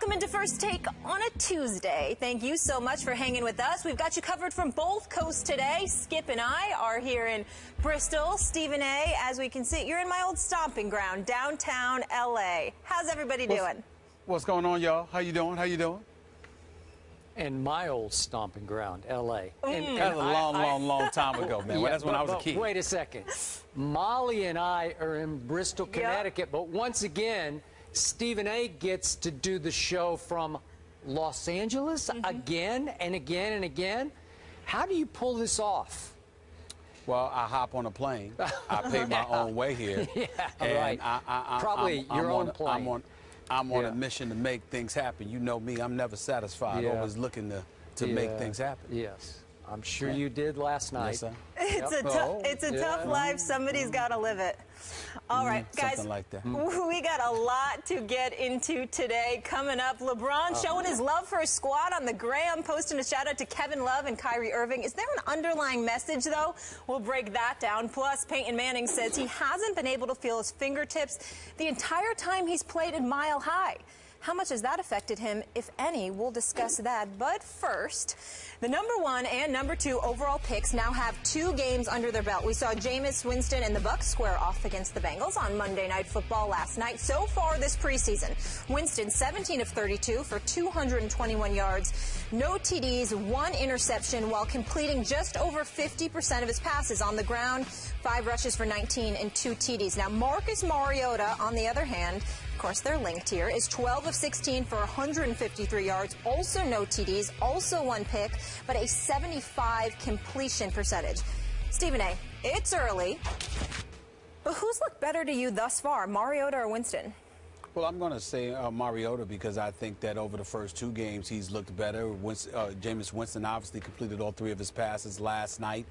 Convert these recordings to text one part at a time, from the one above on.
Welcome into First Take on a Tuesday. Thank you so much for hanging with us. We've got you covered from both coasts today. Skip and I are here in Bristol. Stephen A., as we can see, you're in my old stomping ground, downtown L.A. How's everybody doing? What's going on, y'all? How you doing? How you doing? And my old stomping ground, L.A. And That was a long time ago, man. Yeah, well, that's when I was a kid. Wait a second. Molly and I are in Bristol, Connecticut, but once again, Stephen A. gets to do the show from Los Angeles again and again and again. How do you pull this off? Well, I hop on a plane. I pay my own way here. Right. Probably your own plane. I'm on a mission to make things happen. You know me, I'm never satisfied. Always looking to make things happen. Yes. I'm sure you did last night. Yes, sir. It's a tough life. Somebody's got to live it. All right, guys, something like that. We got a lot to get into today. Coming up, LeBron showing his love for his squad on the gram, posting a shout-out to Kevin Love and Kyrie Irving. Is there an underlying message, though? We'll break that down. Plus, Peyton Manning says he hasn't been able to feel his fingertips the entire time he's played in Mile High. How much has that affected him, if any? We'll discuss that. But first, the #1 and #2 overall picks now have 2 games under their belt. We saw Jameis Winston and the Bucs square off against the Bengals on Monday Night Football last night. So far this preseason, Winston 17 of 32 for 221 yards, no TDs, 1 interception, while completing just over 50% of his passes on the ground, 5 rushes for 19 and 2 TDs. Now, Marcus Mariota, on the other hand, of course, they're linked here, is 12 of 16 for 153 yards, also no TDs, also 1 pick, but a 75 completion percentage. Stephen A., it's early, but who's looked better to you thus far, Mariota or Winston? Well, I'm going to say Mariota because I think that over the first 2 games he's looked better. Jameis Winston obviously completed all 3 of his passes last night,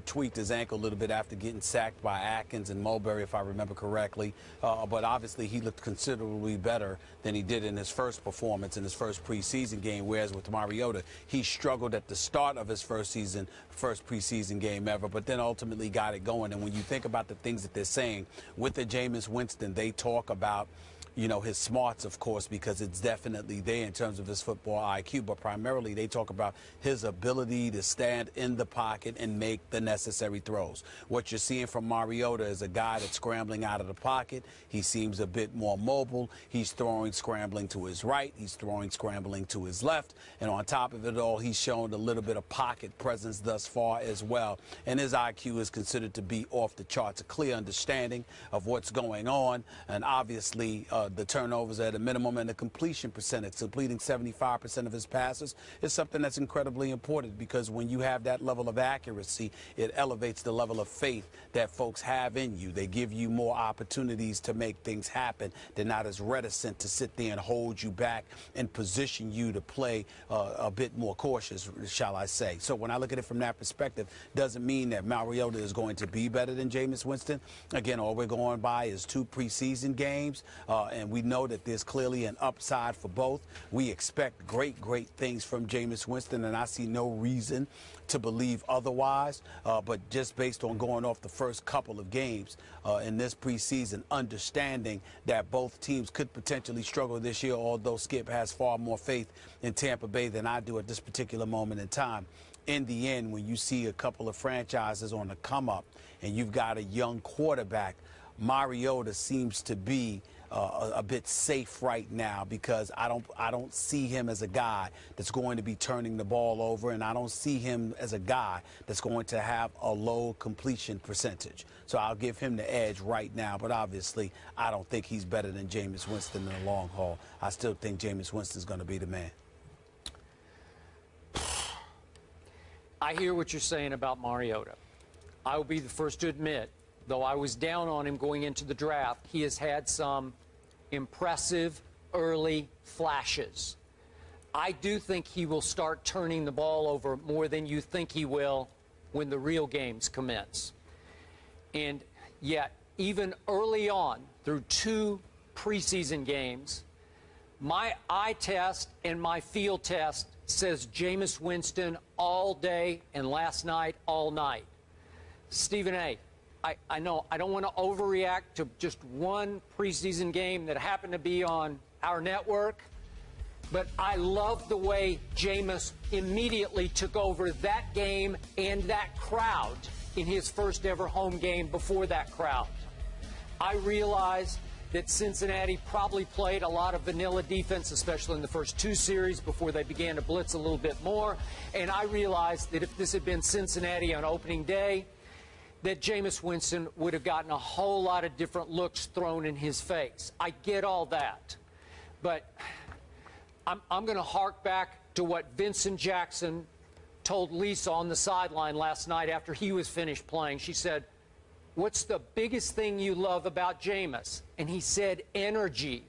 tweaked his ankle a little bit after getting sacked by Atkins and Mulberry, if I remember correctly. But obviously he looked considerably better than he did in his first performance in his first preseason game, whereas with Mariota, he struggled at the start of his first preseason game ever, but then ultimately got it going. And when you think about the things that they're saying with the Jameis Winston, they talk about his smarts, of course, because it's definitely there in terms of his football IQ, but primarily they talk about his ability to stand in the pocket and make the necessary throws. What you're seeing from Mariota is a guy that's scrambling out of the pocket. He seems a bit more mobile. He's throwing scrambling to his right. He's throwing scrambling to his left. And on top of it all, he's shown a little bit of pocket presence thus far as well. And his IQ is considered to be off the charts, a clear understanding of what's going on. And obviously, the turnovers at a minimum and the completion percentage, completing 75% of his passes, is something that's incredibly important because when you have that level of accuracy, it elevates the level of faith that folks have in you. They give you more opportunities to make things happen. They're not as reticent to sit there and hold you back and position you to play a bit more cautious, shall I say. So when I look at it from that perspective, doesn't mean that Mariota is going to be better than Jameis Winston. Again, all we're going by is 2 preseason games, and we know that there's clearly an upside for both. We expect great things from Jameis Winston, and I see no reason to believe otherwise. But just based on going off the first couple of games in this preseason, understanding that both teams could potentially struggle this year, although Skip has far more faith in Tampa Bay than I do at this particular moment in time. In the end, when you see a couple of franchises on the come up and you've got a young quarterback, Mariota seems to be a bit safe right now because I don't see him as a guy that's going to be turning the ball over, and I don't see him as a guy that's going to have a low completion percentage. So I'll give him the edge right now, but obviously I don't think he's better than Jameis Winston in the long haul. I still think Jameis Winston's going to be the man. I hear what you're saying about Mariota. I will be the first to admit, though I was down on him going into the draft, he has had some impressive early flashes. I do think he will start turning the ball over more than you think he will when the real games commence. And yet, even early on, through 2 preseason games, my eye test and my field test says Jameis Winston all day and last night all night. Stephen A., I know I don't want to overreact to just 1 preseason game that happened to be on our network, But I love the way Jameis immediately took over that game and that crowd in his first ever home game before that crowd. I realize that Cincinnati probably played a lot of vanilla defense, especially in the first two series before they began to blitz a little bit more. And I realized that if this had been Cincinnati on opening day, that Jameis Winston would have gotten a whole lot of different looks thrown in his face. I get all that. But I'm going to hark back to what Vincent Jackson told Lisa on the sideline last night after he was finished playing. She said, "What's the biggest thing you love about Jameis?" And he said, energy.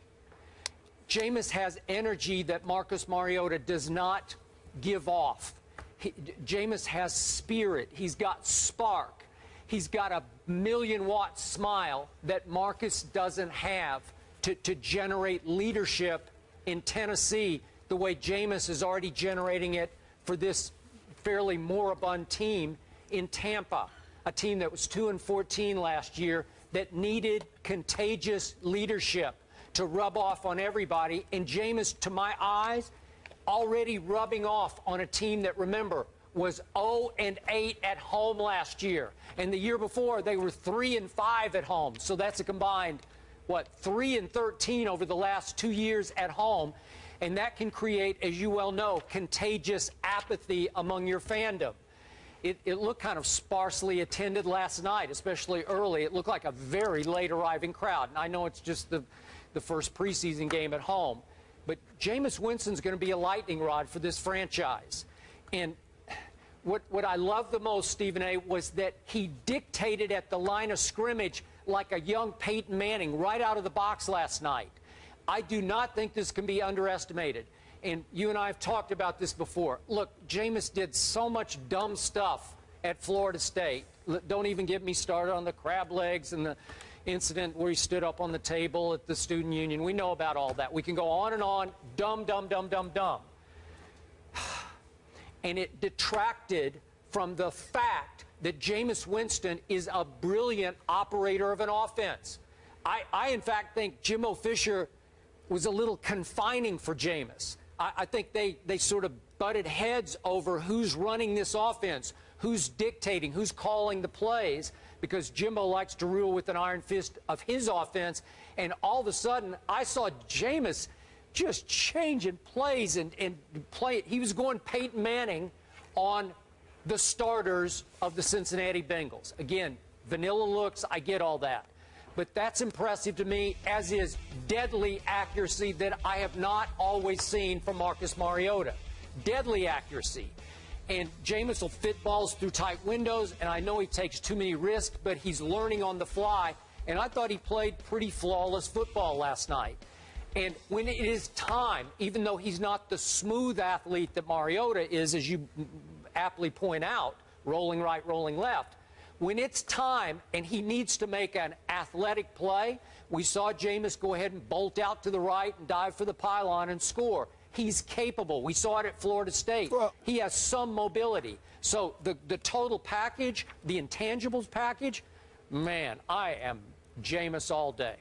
Jameis has energy that Marcus Mariota does not give off. Jameis has spirit. He's got spark. He's got a million-watt smile that Marcus doesn't have to generate leadership in Tennessee the way Jameis is already generating it for this fairly moribund team in Tampa, a team that was 2-14 last year that needed contagious leadership to rub off on everybody. And Jameis, to my eyes, already rubbing off on a team that, remember, was 0-8 at home last year. And the year before, they were 3-5 at home. So that's a combined, 3-13 over the last 2 years at home. And that can create, as you well know, contagious apathy among your fandom. It looked kind of sparsely attended last night, especially early. It looked like a very late arriving crowd. And I know it's just the first preseason game at home. But Jameis Winston's going to be a lightning rod for this franchise. And what I love the most, Stephen A., was that he dictated at the line of scrimmage like a young Peyton Manning right out of the box last night. I do not think this can be underestimated. And you and I have talked about this before. Look, Jameis did so much dumb stuff at Florida State. Don't even get me started on the crab legs and the incident where he stood up on the table at the student union. We know about all that. We can go on and on. Dumb, dumb, dumb, dumb, dumb. And it detracted from the fact that Jameis Winston is a brilliant operator of an offense. I in fact, think Jimbo Fisher was a little confining for Jameis. I think they sort of butted heads over who's running this offense, who's dictating, who's calling the plays, because Jimbo likes to rule with an iron fist of his offense. And all of a sudden, I saw Jameis just changing plays and play. He was going Peyton Manning on the starters of the Cincinnati Bengals. Again, vanilla looks, I get all that. But that's impressive to me, as is deadly accuracy that I have not always seen from Marcus Mariota. Deadly accuracy. And Jameis will fit balls through tight windows, and I know he takes too many risks, but he's learning on the fly. And I thought he played pretty flawless football last night. And when it is time, even though he's not the smooth athlete that Mariota is, as you aptly point out, rolling right, rolling left, when it's time and he needs to make an athletic play, we saw Jameis go ahead and bolt out to the right and dive for the pylon and score. He's capable. We saw it at Florida State. Well, he has some mobility. So the total package, the intangibles package, man, I am Jameis all day.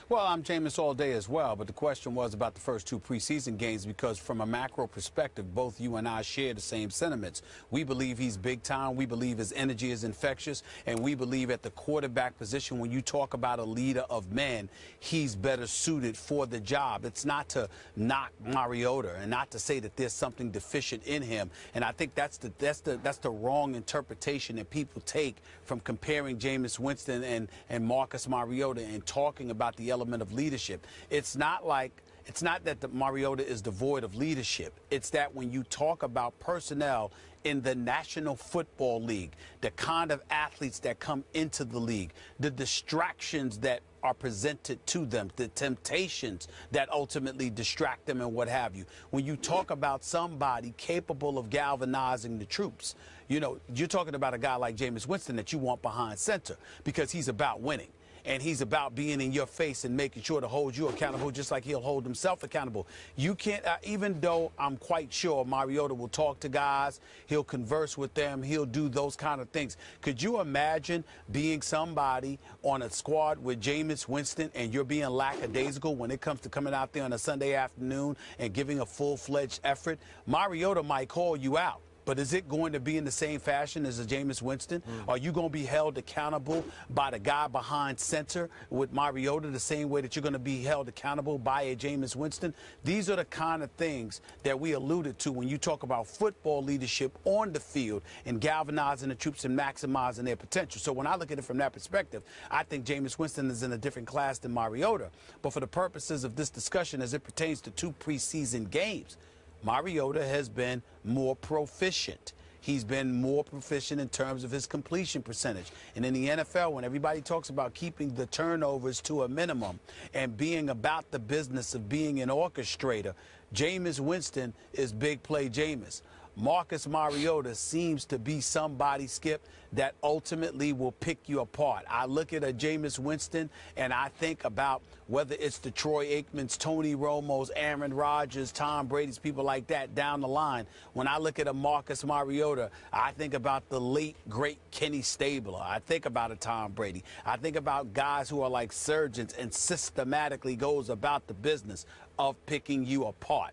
Well, I'm Jameis all day as well, but the question was about the first two preseason games, because from a macro perspective, both you and I share the same sentiments. We believe he's big time. We believe his energy is infectious, and we believe at the quarterback position, when you talk about a leader of men, he's better suited for the job. It's not to knock Mariota and not to say that there's something deficient in him. And I think that's the wrong interpretation that people take from comparing Jameis Winston and Marcus Mariota and talking about the element of leadership. It's not that the Mariota is devoid of leadership. It's that when you talk about personnel in the National Football League, the kind of athletes that come into the league, the distractions that are presented to them, the temptations that ultimately distract them and what have you. When you talk about somebody capable of galvanizing the troops, you know, you're talking about a guy like Jameis Winston that you want behind center because he's about winning. and he's about being in your face and making sure to hold you accountable just like he'll hold himself accountable. You can't, even though I'm quite sure Mariota will talk to guys, he'll converse with them, he'll do those kind of things. Could you imagine being somebody on a squad with Jameis Winston and you're being lackadaisical when it comes to coming out there on a Sunday afternoon and giving a full-fledged effort? Mariota might call you out. But is it going to be in the same fashion as a Jameis Winston? Are you going to be held accountable by the guy behind center with Mariota the same way that you're going to be held accountable by a Jameis Winston? These are the kind of things that we alluded to when you talk about football leadership on the field and galvanizing the troops and maximizing their potential. So when I look at it from that perspective, I think Jameis Winston is in a different class than Mariota. But for the purposes of this discussion as it pertains to 2 preseason games, Mariota has been more proficient. He's been more proficient in terms of his completion percentage. And in the NFL, when everybody talks about keeping the turnovers to a minimum and being about the business of being an orchestrator, Jameis Winston is big play Jameis. Marcus Mariota seems to be somebody, Skip, that ultimately will pick you apart. I look at a Jameis Winston and I think about whether it's the Troy Aikmans, Tony Romo's, Aaron Rodgers, Tom Brady's, people like that down the line. When I look at a Marcus Mariota, I think about the late, great Kenny Stabler. I think about a Tom Brady. I think about guys who are like surgeons and systematically goes about the business of picking you apart.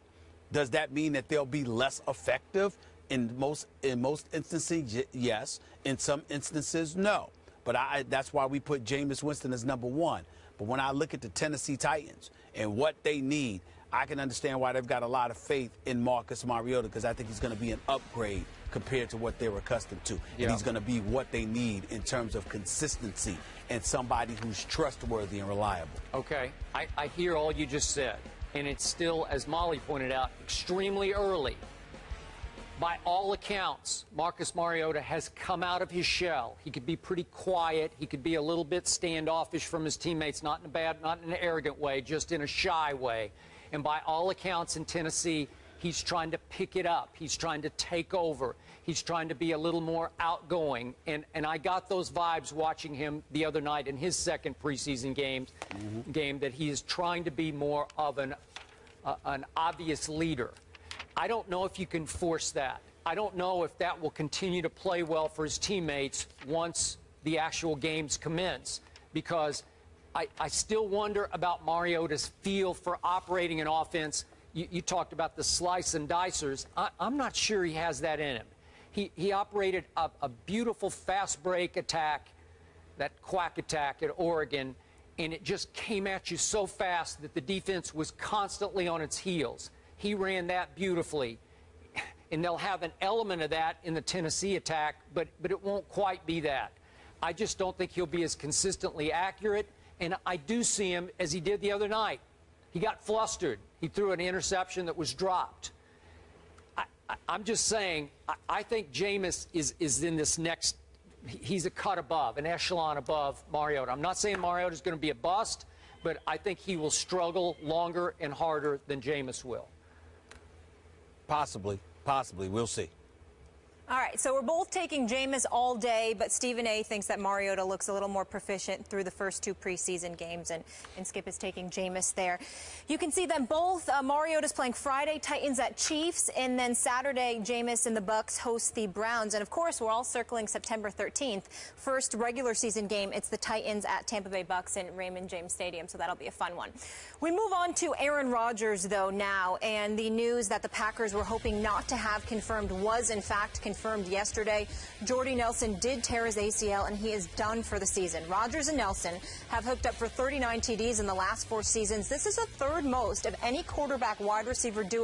Does that mean that they'll be less effective? In most instances, yes. In some instances, no. But that's why we put Jameis Winston as number 1. But when I look at the Tennessee Titans and what they need, I can understand why they've got a lot of faith in Marcus Mariota, because I think he's going to be an upgrade compared to what they're accustomed to. Yeah. And he's going to be what they need in terms of consistency and somebody who's trustworthy and reliable. Okay. I hear all you just said. And it's still, as Molly pointed out, extremely early. By all accounts, Marcus Mariota has come out of his shell. He could be pretty quiet. He could be a little bit standoffish from his teammates, not in a bad, not in an arrogant way, just in a shy way. And by all accounts in Tennessee, he's trying to pick it up. He's trying to take over. He's trying to be a little more outgoing. And I got those vibes watching him the other night in his second preseason game, that he is trying to be more of an obvious leader. I don't know if you can force that. I don't know if that will continue to play well for his teammates once the actual games commence, because I still wonder about Mariota's feel for operating an offense. You talked about the slice and dicers. I'm not sure he has that in him. He operated a beautiful fast break attack, that quack attack at Oregon, and it just came at you so fast that the defense was constantly on its heels. He ran that beautifully, and they'll have an element of that in the Tennessee attack, but it won't quite be that. I just don't think he'll be as consistently accurate, and I do see him as he did the other night. He got flustered. He threw an interception that was dropped. I'm just saying, I think Jameis is in this next, he's a cut above, an echelon above Mariota. I'm not saying Mariota's going to be a bust, but I think he will struggle longer and harder than Jameis will. Possibly. We'll see. All right, so we're both taking Jameis all day, but Stephen A. thinks that Mariota looks a little more proficient through the first 2 preseason games, and Skip is taking Jameis there. You can see them both. Mariota's playing Friday, Titans at Chiefs, and then Saturday, Jameis and the Bucs host the Browns. And, of course, we're all circling September 13th. First regular season game, it's the Titans at Tampa Bay Bucs in Raymond James Stadium, so that'll be a fun one. We move on to Aaron Rodgers, though, now, and the news that the Packers were hoping not to have confirmed was, in fact, confirmed yesterday. Jordy Nelson did tear his ACL, and he is done for the season. Rodgers and Nelson have hooked up for 39 TDs in the last 4 seasons. This is the 3rd most of any quarterback wide receiver duo